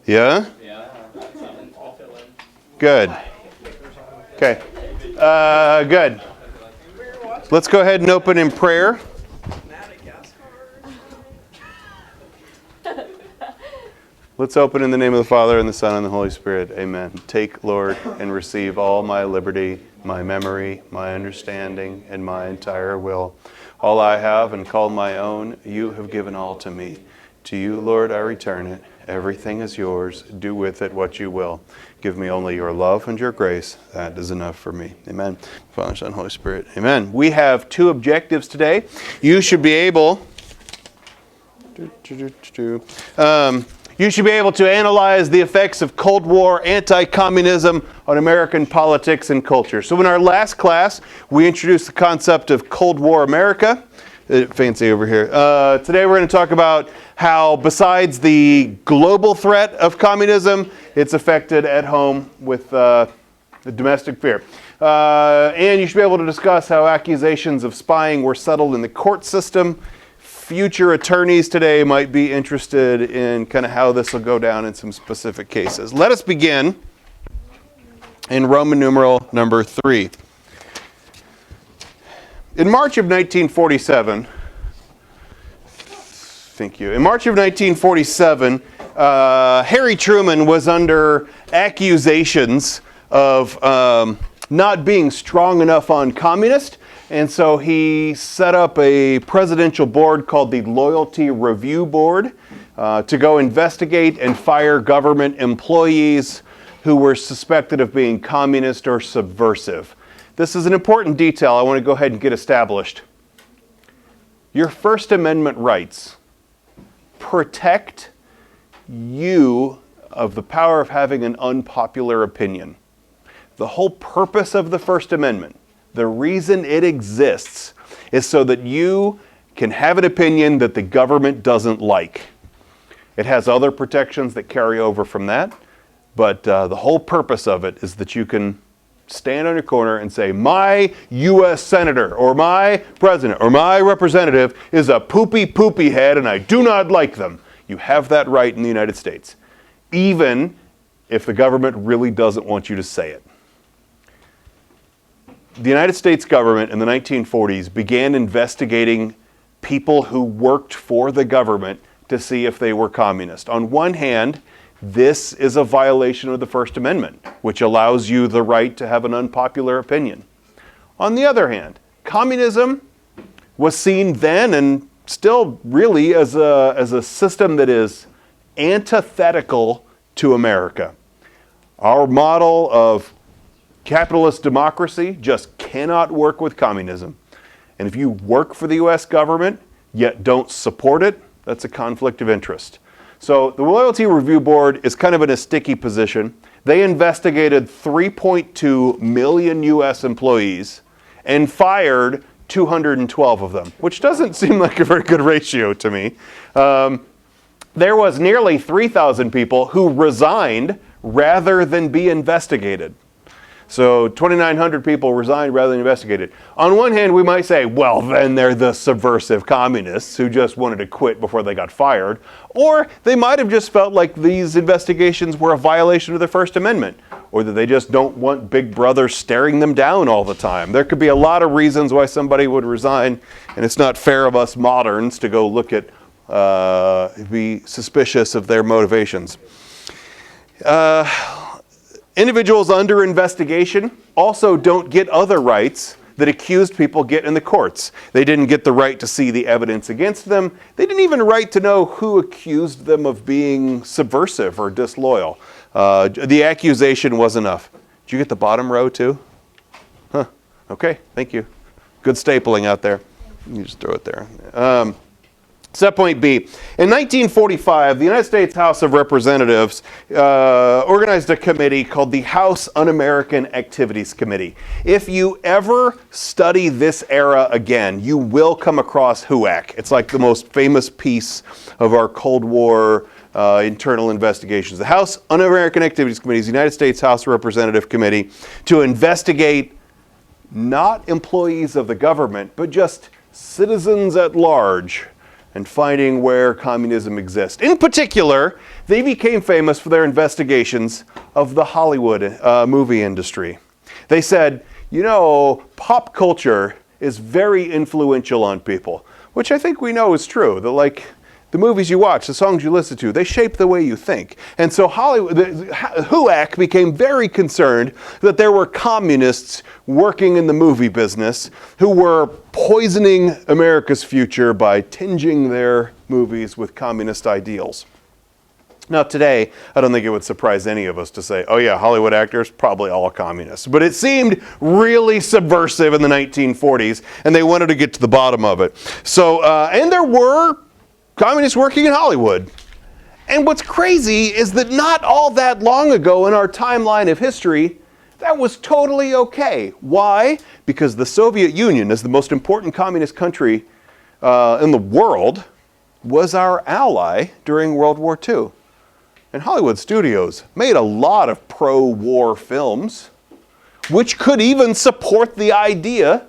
Yeah? Good. Okay. Good. Let's go ahead and open in prayer. Let's open in the name of the Father, and the Son, and the Holy Spirit. Amen. Take, Lord, and receive all my liberty, my memory, my understanding, and my entire will. All I have and call my own, you have given all to me. To you, Lord, I return it. Everything is yours. Do with it what you will. Give me only your love and your grace. That is enough for me. Amen. Father, Son, Holy Spirit. Amen. We have two objectives today. You should be able... You should be able to analyze the effects of Cold War anti-communism on American politics and culture. So in our last class, we introduced the concept of Cold War America. Fancy over here. Today we're going to talk about how, besides the global threat of communism, it's affected at home with the domestic fear. And you should be able to discuss how accusations of spying were settled in the court system. Future attorneys today might be interested in kind of how this will go down in some specific cases. Let us begin in Roman numeral number 3. In March of 1947, thank you. In March of 1947, Harry Truman was under accusations of not being strong enough on communist. And so he set up a presidential board called the Loyalty Review Board to go investigate and fire government employees who were suspected of being communist or subversive. This is an important detail I want to go ahead and get established. Your First Amendment rights protect you of the power of having an unpopular opinion. The whole purpose of the First Amendment, the reason it exists, is so that you can have an opinion that the government doesn't like. It has other protections that carry over from that, but the whole purpose of it is that you can stand on your corner and say, my U.S. senator or my president or my representative is a poopy head and I do not like them. You have that right in the United States, even if the government really doesn't want you to say it. The United States government in the 1940s began investigating people who worked for the government to see if they were communist. On one hand, this is a violation of the First Amendment, which allows you the right to have an unpopular opinion. On the other hand, communism was seen then and still really as a system that is antithetical to America. Our model of capitalist democracy just cannot work with communism. And if you work for the U.S. government, yet don't support it, that's a conflict of interest. So the Loyalty Review Board is kind of in a sticky position. They investigated 3.2 million U.S. employees and fired 212 of them, which doesn't seem like a very good ratio to me. There was nearly 3,000 people who resigned rather than be investigated. So 2,900 people resigned rather than investigated. On one hand, we might say, well, then they're the subversive communists who just wanted to quit before they got fired. Or they might have just felt like these investigations were a violation of the First Amendment, or that they just don't want Big Brother staring them down all the time. There could be a lot of reasons why somebody would resign, and it's not fair of us moderns to go look at, be suspicious of their motivations. Individuals under investigation also don't get other rights that accused people get in the courts. They didn't get the right to see the evidence against them. They didn't even right to know who accused them of being subversive or disloyal. The accusation was enough. Did you get the bottom row too? Huh. Okay, thank you. Good stapling out there. You just throw it there. Set point B. In 1945, the United States House of Representatives organized a committee called the House Un-American Activities Committee. If you ever study this era again, you will come across HUAC. It's like the most famous piece of our Cold War internal investigations. The House Un-American Activities Committee is the United States House Representative Committee to investigate not employees of the government, but just citizens at large and finding where communism exists. In particular, they became famous for their investigations of the Hollywood movie industry. They said, you know, pop culture is very influential on people, which I think we know is true. That, like, the movies you watch, the songs you listen to, they shape the way you think. And so HUAC became very concerned that there were communists working in the movie business who were poisoning America's future by tinging their movies with communist ideals. Now today, I don't think it would surprise any of us to say, oh yeah, Hollywood actors, probably all communists. But it seemed really subversive in the 1940s, and they wanted to get to the bottom of it. So, and there were communists working in Hollywood. And what's crazy is that not all that long ago in our timeline of history, that was totally okay. Why? Because the Soviet Union, as the most important communist country in the world, was our ally during World War II. And Hollywood studios made a lot of pro-war films, which could even support the idea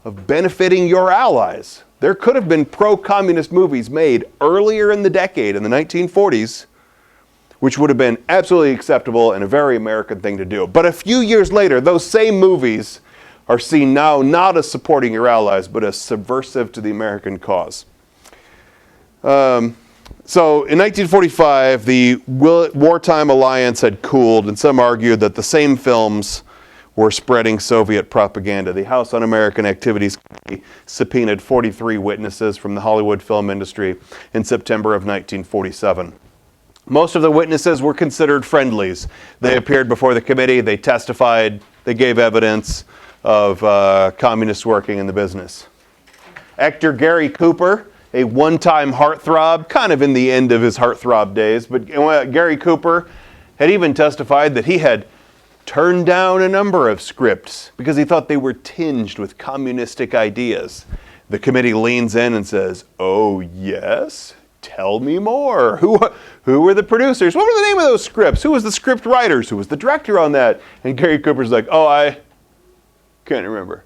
of benefiting your allies. There could have been pro-communist movies made earlier in the decade, in the 1940s, which would have been absolutely acceptable and a very American thing to do. But a few years later, those same movies are seen now not as supporting your allies, but as subversive to the American cause. So in 1945, the wartime alliance had cooled, and some argued that the same films were spreading Soviet propaganda. The House Un-American Activities Committee subpoenaed 43 witnesses from the Hollywood film industry in September of 1947. Most of the witnesses were considered friendlies. They appeared before the committee, they testified, they gave evidence of communists working in the business. Actor Gary Cooper, a one-time heartthrob, kind of in the end of his heartthrob days, but Gary Cooper had even testified that he had turned down a number of scripts because he thought they were tinged with communistic ideas. The committee leans in and says, "Oh yes, tell me more. Who were the producers? What were the name of those scripts? Who was the script writers? Who was the director on that?" And Gary Cooper's like, "Oh, I can't remember.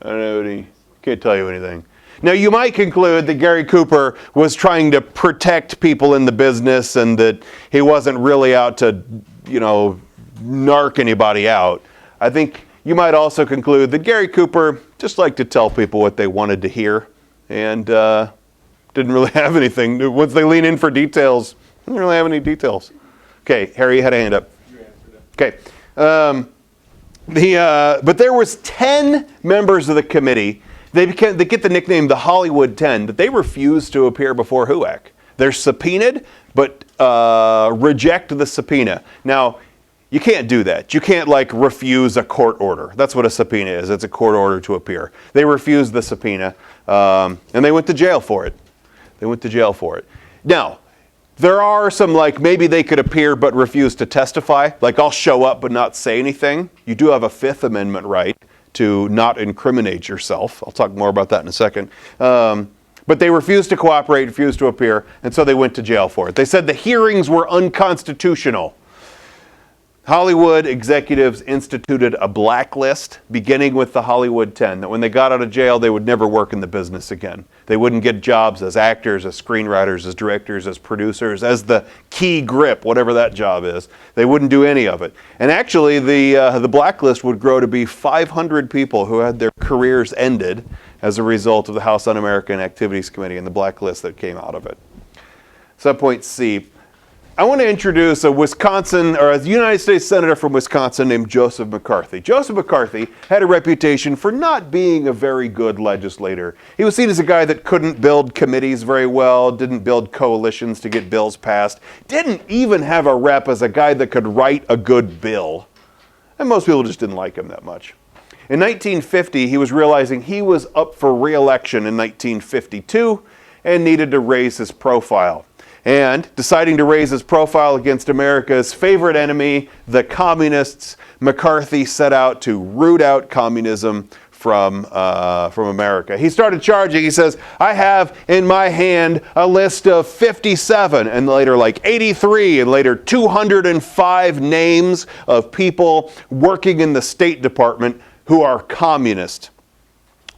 I don't know can't tell you anything." Now, you might conclude that Gary Cooper was trying to protect people in the business and that he wasn't really out to, you know, narc anybody out. I think you might also conclude that Gary Cooper just liked to tell people what they wanted to hear and didn't really have anything. Once they lean in for details, didn't really have any details. Okay, Harry, you had a hand up. You answered it. Okay. But there was 10 members of the committee. They get the nickname the Hollywood 10, that they refused to appear before HUAC. They're subpoenaed, but reject the subpoena. Now, you can't do that. You can't, like, refuse a court order. That's what a subpoena is. It's a court order to appear. They refused the subpoena, and they went to jail for it. They went to jail for it. Now, there are some, like, maybe they could appear but refuse to testify. Like, I'll show up but not say anything. You do have a Fifth Amendment right to not incriminate yourself. I'll talk more about that in a second. But they refused to cooperate, refused to appear, and so they went to jail for it. They said the hearings were unconstitutional. Hollywood executives instituted a blacklist, beginning with the Hollywood 10, that when they got out of jail, they would never work in the business again. They wouldn't get jobs as actors, as screenwriters, as directors, as producers, as the key grip, whatever that job is. They wouldn't do any of it. And actually, the blacklist would grow to be 500 people who had their careers ended as a result of the House Un-American Activities Committee and the blacklist that came out of it. Subpoint C. I want to introduce a United States Senator from Wisconsin named Joseph McCarthy. Joseph McCarthy had a reputation for not being a very good legislator. He was seen as a guy that couldn't build committees very well, didn't build coalitions to get bills passed, didn't even have a rep as a guy that could write a good bill. And most people just didn't like him that much. In 1950, he was realizing he was up for re-election in 1952 and needed to raise his profile. And deciding to raise his profile against America's favorite enemy, the communists, McCarthy set out to root out communism from America. He started charging. He says, "I have in my hand a list of 57, and later like 83, and later 205 names of people working in the State Department who are communist."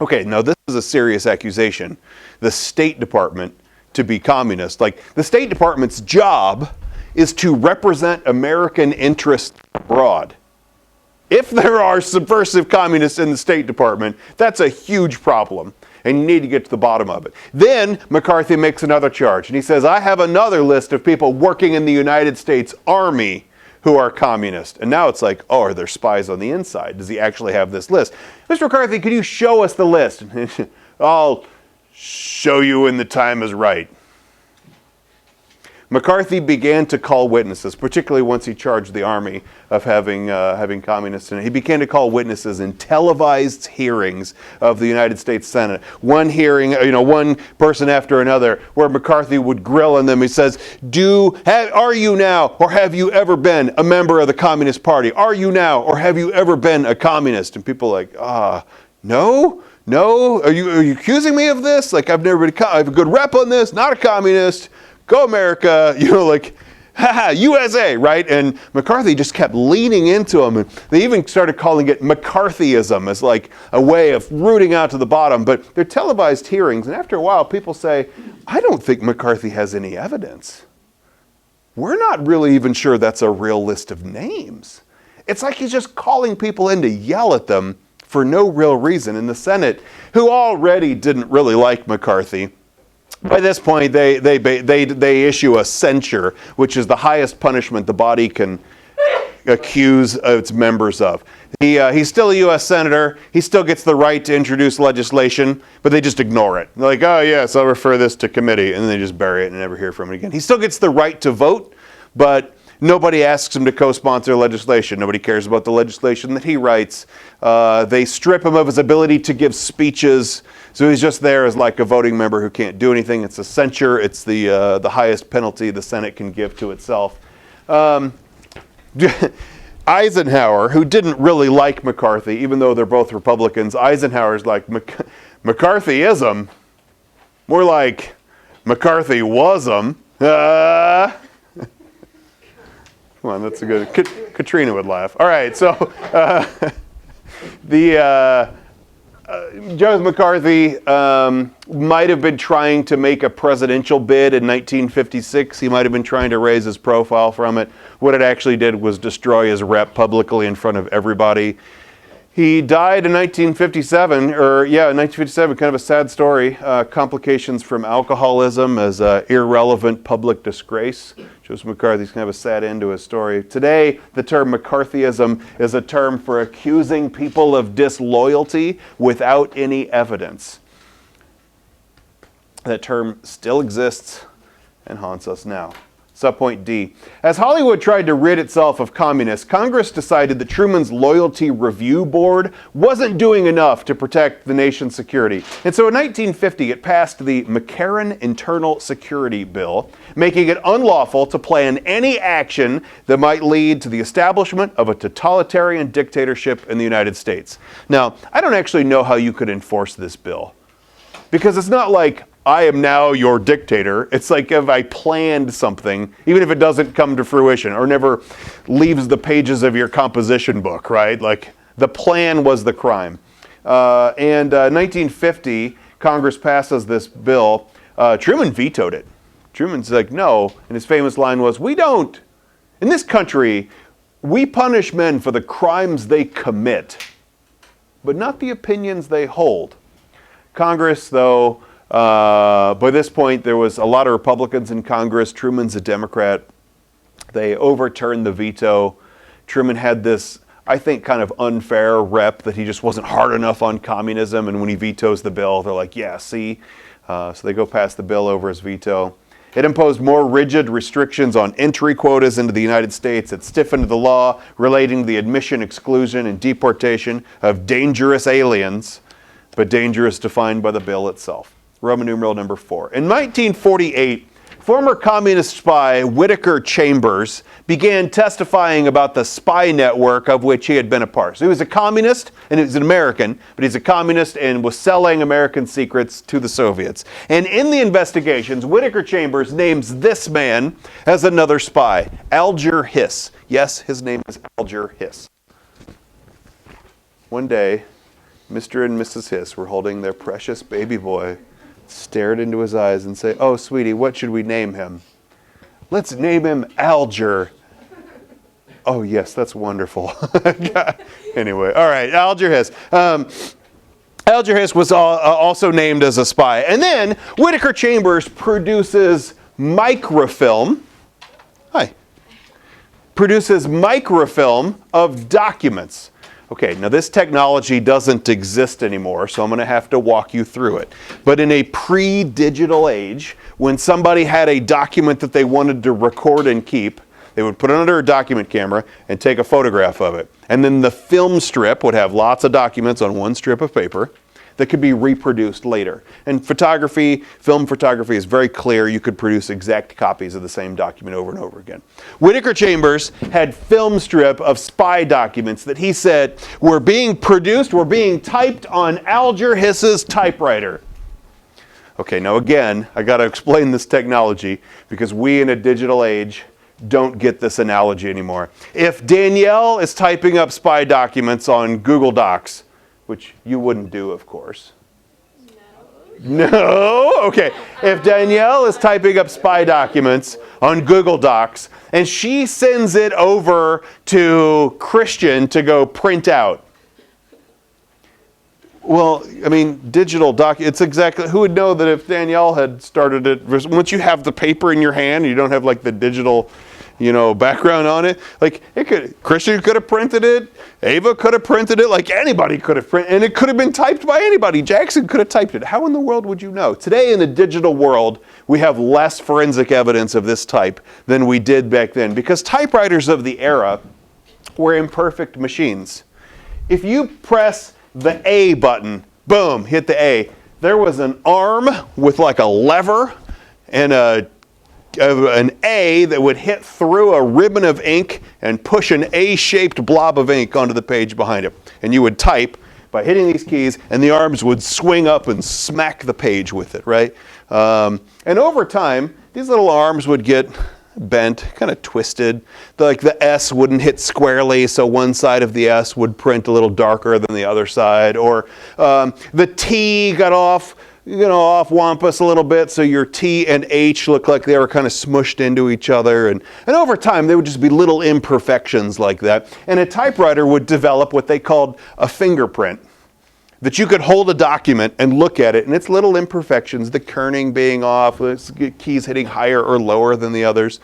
Okay, now this is a serious accusation. The State Department to be communist. Like, the State Department's job is to represent American interests abroad. If there are subversive communists in the State Department, that's a huge problem, and you need to get to the bottom of it. Then McCarthy makes another charge, and he says, I have another list of people working in the United States Army who are communist. And now it's like, oh, are there spies on the inside? Does he actually have this list? Mr. McCarthy, could you show us the list? I'll show you when the time is right. McCarthy began to call witnesses, particularly once he charged the Army of having communists in it. He began to call witnesses in televised hearings of the United States Senate. One hearing, one person after another, where McCarthy would grill on them. He says, are you now or have you ever been a member of the Communist Party? Are you now or have you ever been a communist? And people are like, no. Are you accusing me of this? Like, I've never been I have a good rep on this, not a communist. Go America, haha, USA, right? And McCarthy just kept leaning into him. And they even started calling it McCarthyism as like a way of rooting out to the bottom. But they're televised hearings, and after a while, people say, I don't think McCarthy has any evidence. We're not really even sure that's a real list of names. It's like he's just calling people in to yell at them for no real reason. And the Senate, who already didn't really like McCarthy, by this point, they issue a censure, which is the highest punishment the body can accuse its members of. He's still a U.S. Senator. He still gets the right to introduce legislation, but they just ignore it. They're like, oh, yes, I'll refer this to committee, and then they just bury it and never hear from it again. He still gets the right to vote, but nobody asks him to co-sponsor legislation. Nobody cares about the legislation that he writes. They strip him of his ability to give speeches. So he's just there as like a voting member who can't do anything. It's a censure. It's the highest penalty the Senate can give to itself. Eisenhower, who didn't really like McCarthy, even though they're both Republicans, Eisenhower's like, McCarthyism? More like McCarthy-wasm. Come on, that's a good... Katrina would laugh. All right, so Joseph McCarthy might have been trying to make a presidential bid in 1956. He might have been trying to raise his profile from it. What it actually did was destroy his rep publicly in front of everybody. He died in 1957, kind of a sad story. Complications from alcoholism as an irrelevant public disgrace. Joseph McCarthy's kind of a sad end to his story. Today, the term McCarthyism is a term for accusing people of disloyalty without any evidence. That term still exists and haunts us now. Subpoint D. As Hollywood tried to rid itself of communists, Congress decided that Truman's Loyalty Review Board wasn't doing enough to protect the nation's security. And so in 1950, it passed the McCarran Internal Security Bill, making it unlawful to plan any action that might lead to the establishment of a totalitarian dictatorship in the United States. Now, I don't actually know how you could enforce this bill, because it's not like I am now your dictator. It's like if I planned something, even if it doesn't come to fruition or never leaves the pages of your composition book, right? Like the plan was the crime. And 1950, Congress passes this bill. Truman vetoed it. Truman's like, no. And his famous line was, in this country, we punish men for the crimes they commit, but not the opinions they hold. Congress, though, by this point, there was a lot of Republicans in Congress. Truman's a Democrat. They overturned the veto. Truman had this, I think, kind of unfair rep that he just wasn't hard enough on communism. And when he vetoes the bill, they're like, yeah, see? So they go pass the bill over his veto. It imposed more rigid restrictions on entry quotas into the United States. It stiffened the law relating to the admission, exclusion, and deportation of dangerous aliens, but dangerous defined by the bill itself. Roman numeral number 4. In 1948, former communist spy Whittaker Chambers began testifying about the spy network of which he had been a part. So he was a communist, and he was an American, but he's a communist and was selling American secrets to the Soviets. And in the investigations, Whittaker Chambers names this man as another spy, Alger Hiss. Yes, his name is Alger Hiss. One day, Mr. and Mrs. Hiss were holding their precious baby boy, stared into his eyes and say, "Oh, sweetie, what should we name him?" "Let's name him Alger." "Oh, yes, that's wonderful." Anyway, all right, Alger Hiss. Alger Hiss was also named as a spy. And then Whittaker Chambers produces microfilm. Hi. Produces microfilm of documents. Okay, now this technology doesn't exist anymore, so I'm going to have to walk you through it. But in a pre-digital age, when somebody had a document that they wanted to record and keep, they would put it under a document camera and take a photograph of it. And then the film strip would have lots of documents on one strip of paper that could be reproduced later. And photography, film photography is very clear. You could produce exact copies of the same document over and over again. Whittaker Chambers had film strip of spy documents that he said were being produced, were being typed on Alger Hiss's typewriter. Okay, now again, I got to explain this technology because we in a digital age don't get this analogy anymore. If Danielle is typing up spy documents on Google Docs, which you wouldn't do, of course. No? Okay. If Danielle is typing up spy documents on Google Docs and she sends it over to Christian to go print out, well, I mean, digital it's exactly, who would know that if Danielle had started it, once you have the paper in your hand, you don't have like the digital, background on it, like Christian could have printed it, Ava could have printed it, like anybody could have printed, and it could have been typed by anybody. Jackson could have typed it. How in the world would you know? Today in the digital world, we have less forensic evidence of this type than we did back then, because typewriters of the era were imperfect machines. If you press the A button, boom, hit the A, there was an arm with like a lever and an A that would hit through a ribbon of ink and push an A-shaped blob of ink onto the page behind it. And you would type by hitting these keys, and the arms would swing up and smack the page with it, right? And over time, these little arms would get bent, kind of twisted. Like the S wouldn't hit squarely, so one side of the S would print a little darker than the other side. Or the T got off wampus a little bit, so your T and H looked like they were kind of smushed into each other. And over time, there would just be little imperfections like that. And a typewriter would develop what they called a fingerprint, that you could hold a document and look at it, and its little imperfections, the kerning being off, the keys hitting higher or lower than the others.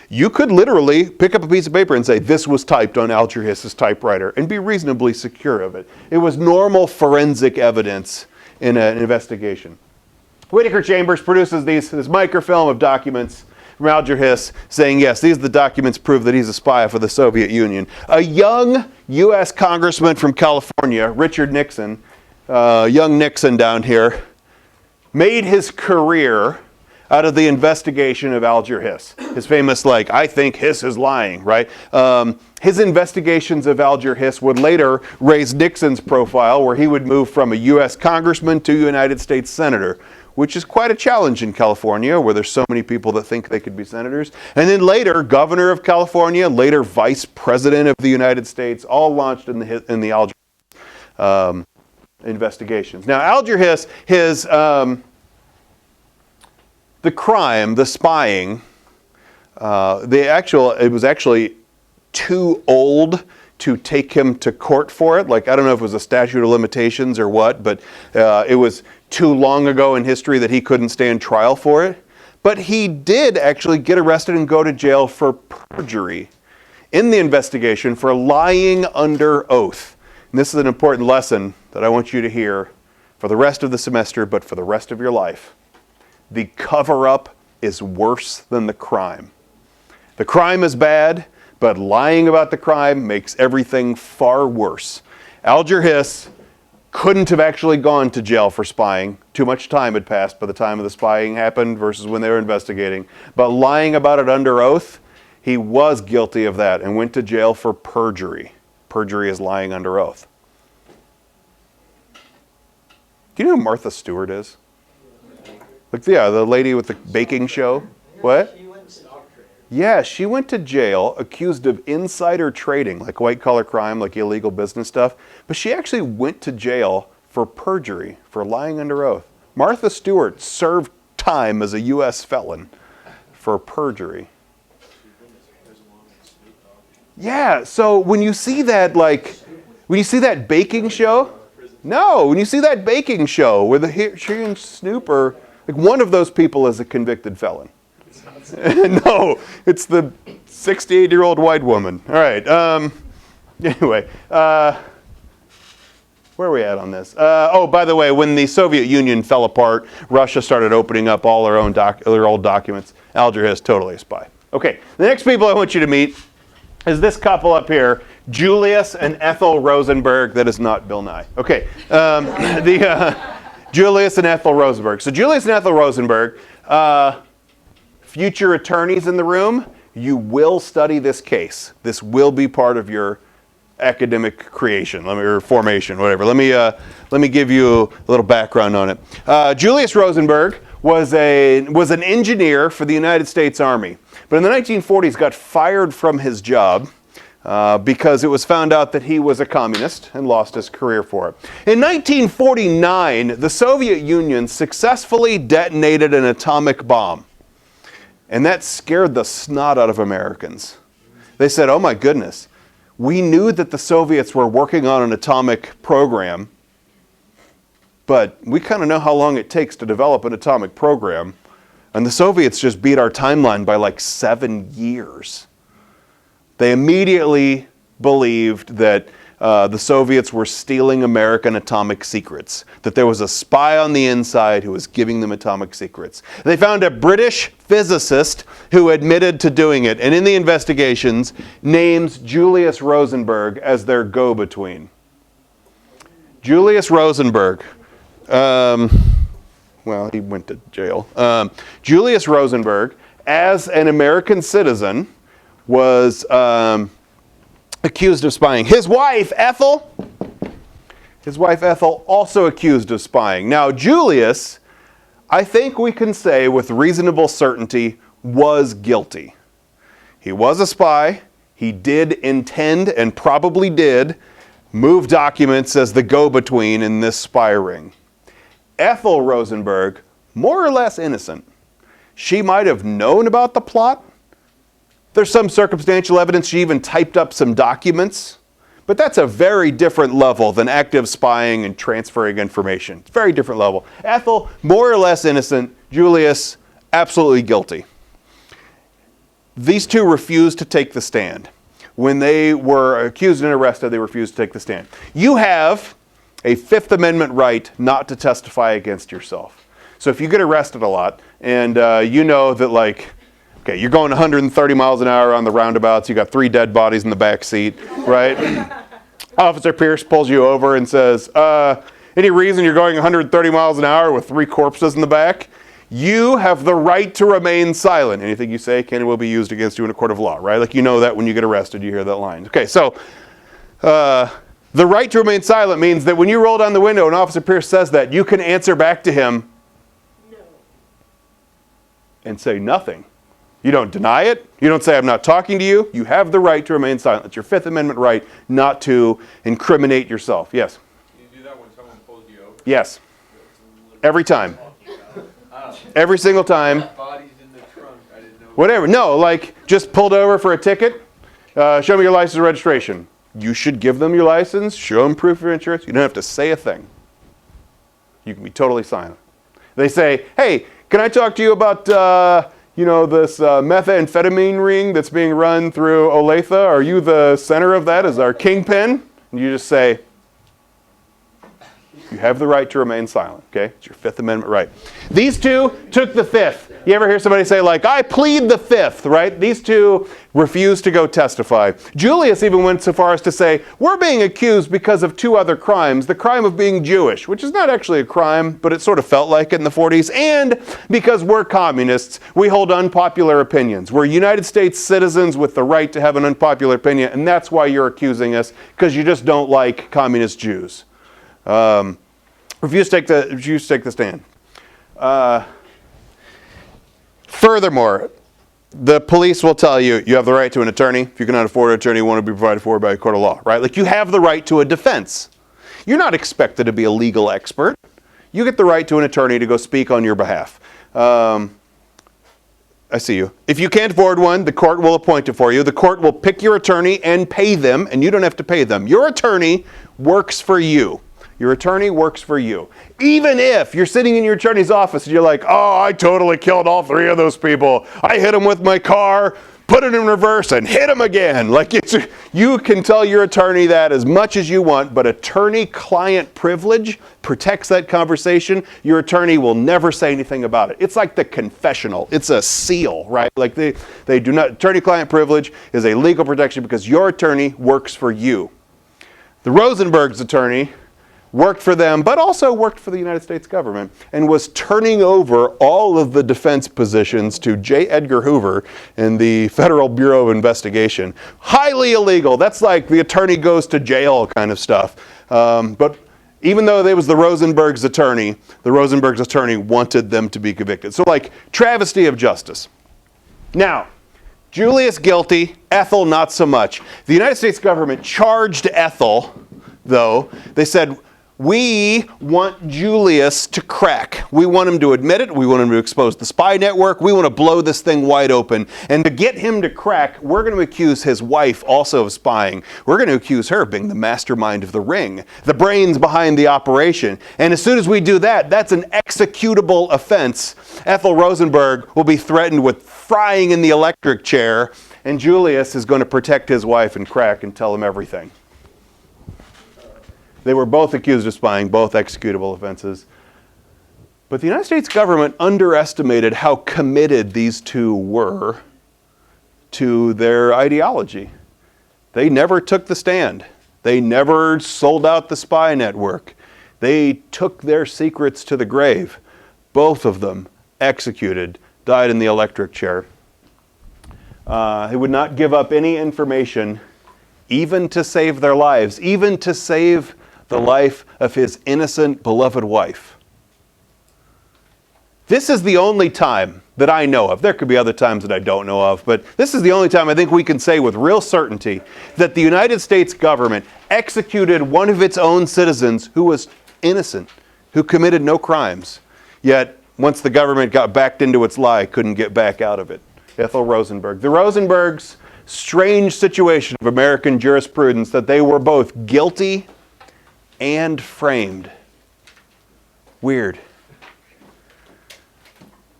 You could literally pick up a piece of paper and say, this was typed on Alger Hiss's typewriter, and be reasonably secure of it. It was normal forensic evidence in an investigation. Whittaker Chambers produces this microfilm of documents from Alger Hiss saying, yes, these are the documents prove that he's a spy for the Soviet Union. A young U.S. congressman from California, Richard Nixon, young Nixon down here, made his career out of the investigation of Alger Hiss. His famous, I think Hiss is lying, right? His investigations of Alger Hiss would later raise Nixon's profile, where he would move from a U.S. congressman to a United States senator, which is quite a challenge in California, where there's so many people that think they could be senators. And then later, governor of California, later vice president of the United States, all launched in the Alger Hiss investigations. Now, Alger Hiss, the crime, the spying, it was actually too old to take him to court for it. I don't know if it was a statute of limitations or what, but it was too long ago in history that he couldn't stand trial for it. But he did actually get arrested and go to jail for perjury in the investigation for lying under oath. And this is an important lesson that I want you to hear for the rest of the semester, but for the rest of your life. The cover-up is worse than the crime. The crime is bad, but lying about the crime makes everything far worse. Alger Hiss couldn't have actually gone to jail for spying. Too much time had passed by the time of the spying happened versus when they were investigating. But lying about it under oath, he was guilty of that and went to jail for perjury. Perjury is lying under oath. Do you know who Martha Stewart is? The lady with the baking show. What? Yeah, she went to jail accused of insider trading, like white-collar crime, like illegal business stuff. But she actually went to jail for perjury, for lying under oath. Martha Stewart served time as a U.S. felon for perjury. Yeah, so when you see that, like, when you see that baking show, no, when you see that baking show where she and Snoop are, like, one of those people is a convicted felon. No, it's the 68-year-old white woman. All right, anyway, where are we at on this? Oh, by the way, when the Soviet Union fell apart, Russia started opening up all their old documents. Alger is totally a spy. Okay, the next people I want you to meet is this couple up here, Julius and Ethel Rosenberg. That is not Bill Nye. Okay, Julius and Ethel Rosenberg. So Julius and Ethel Rosenberg, future attorneys in the room, you will study this case. This will be part of your academic creation, or formation, whatever. Let me give you a little background on it. Julius Rosenberg was an engineer for the United States Army, but in the 1940s got fired from his job because it was found out that he was a communist and lost his career for it. In 1949, the Soviet Union successfully detonated an atomic bomb, and that scared the snot out of Americans. They said, "Oh my goodness. We knew that the Soviets were working on an atomic program, but we kind of know how long it takes to develop an atomic program. And the Soviets just beat our timeline by like 7 years." They immediately believed that the Soviets were stealing American atomic secrets, that there was a spy on the inside who was giving them atomic secrets. They found a British physicist who admitted to doing it, and in the investigations names Julius Rosenberg as their go-between. Julius Rosenberg, well, he went to jail. Julius Rosenberg, as an American citizen, was accused of spying. His wife, Ethel, also accused of spying. Now, Julius, I think we can say with reasonable certainty, was guilty. He was a spy. He did intend, and probably did, move documents as the go-between in this spy ring. Ethel Rosenberg, more or less innocent. She might have known about the plot. There's some circumstantial evidence she even typed up some documents, but that's a very different level than active spying and transferring information. It's a very different level. Ethel, more or less innocent. Julius, absolutely guilty. These two refused to take the stand. When they were accused and arrested, they refused to take the stand. You have a Fifth Amendment right not to testify against yourself. So if you get arrested a lot, and you know that, like, okay, you're going 130 miles an hour on the roundabouts. You got 3 dead bodies in the back seat, right? Officer Pierce pulls you over and says, any reason you're going 130 miles an hour with 3 corpses in the back? You have the right to remain silent. Anything you say can and will be used against you in a court of law, right? Like, you know that when you get arrested, you hear that line. Okay, so the right to remain silent means that when you roll down the window and Officer Pierce says that, you can answer back to him, "No," and say nothing. You don't deny it. You don't say, "I'm not talking to you." You have the right to remain silent. It's your Fifth Amendment right not to incriminate yourself. Yes? Can you do that when someone pulls you over? Yes. Every time. Every single time. Bodies in the trunk. I didn't know. Whatever. No, like, just pulled over for a ticket. Show me your license and registration. You should give them your license. Show them proof of your insurance. You don't have to say a thing. You can be totally silent. They say, "Hey, can I talk to you about this methamphetamine ring that's being run through Olathe? Are you the center of that as our kingpin?" And you just say, you have the right to remain silent, okay? It's your Fifth Amendment right. These two took the Fifth. You ever hear somebody say, like, "I plead the Fifth," right? These two refused to go testify. Julius even went so far as to say, "We're being accused because of 2 other crimes. The crime of being Jewish," which is not actually a crime, but it sort of felt like it in the 40s, "and because we're communists, we hold unpopular opinions. We're United States citizens with the right to have an unpopular opinion, and that's why you're accusing us, because you just don't like communist Jews." Refuse to take the stand. Furthermore, the police will tell you, you have the right to an attorney. If you cannot afford an attorney, you want to be provided for by a court of law, right? Like, you have the right to a defense. You're not expected to be a legal expert. You get the right to an attorney to go speak on your behalf. I see you. If you can't afford one, the court will appoint it for you. The court will pick your attorney and pay them, and you don't have to pay them. Your attorney works for you. Your attorney works for you. Even if you're sitting in your attorney's office and you're like, oh, I totally killed all 3 of those people. I hit them with my car, put it in reverse, and hit them again. Like you can tell your attorney that as much as you want, but attorney-client privilege protects that conversation. Your attorney will never say anything about it. It's like the confessional. It's a seal, right? Like they do not, attorney-client privilege is a legal protection because your attorney works for you. The Rosenberg's attorney worked for them, but also worked for the United States government, and was turning over all of the defense positions to J. Edgar Hoover in the Federal Bureau of Investigation. Highly illegal. That's like the attorney goes to jail kind of stuff. But even though they was the Rosenberg's attorney wanted them to be convicted. So like travesty of justice. Now, Julius guilty, Ethel not so much. The United States government charged Ethel, though. They said, we want Julius to crack. We want him to admit it. We want him to expose the spy network. We want to blow this thing wide open. And to get him to crack, we're going to accuse his wife also of spying. We're going to accuse her of being the mastermind of the ring, the brains behind the operation. And as soon as we do that, that's an executable offense. Ethel Rosenberg will be threatened with frying in the electric chair, and Julius is going to protect his wife and crack and tell him everything. They were both accused of spying, both executable offenses. But the United States government underestimated how committed these two were to their ideology. They never took the stand. They never sold out the spy network. They took their secrets to the grave. Both of them executed, died in the electric chair. They would not give up any information, even to save their lives, even to save the life of his innocent, beloved wife. This is the only time that I know of. There could be other times that I don't know of, but this is the only time I think we can say with real certainty that the United States government executed one of its own citizens who was innocent, who committed no crimes, yet once the government got backed into its lie, couldn't get back out of it. Ethel Rosenberg. The Rosenbergs' strange situation of American jurisprudence that they were both guilty and framed. Weird.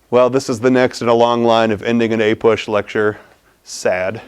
Well, this is the next in a long line of ending an APUSH lecture. Sad.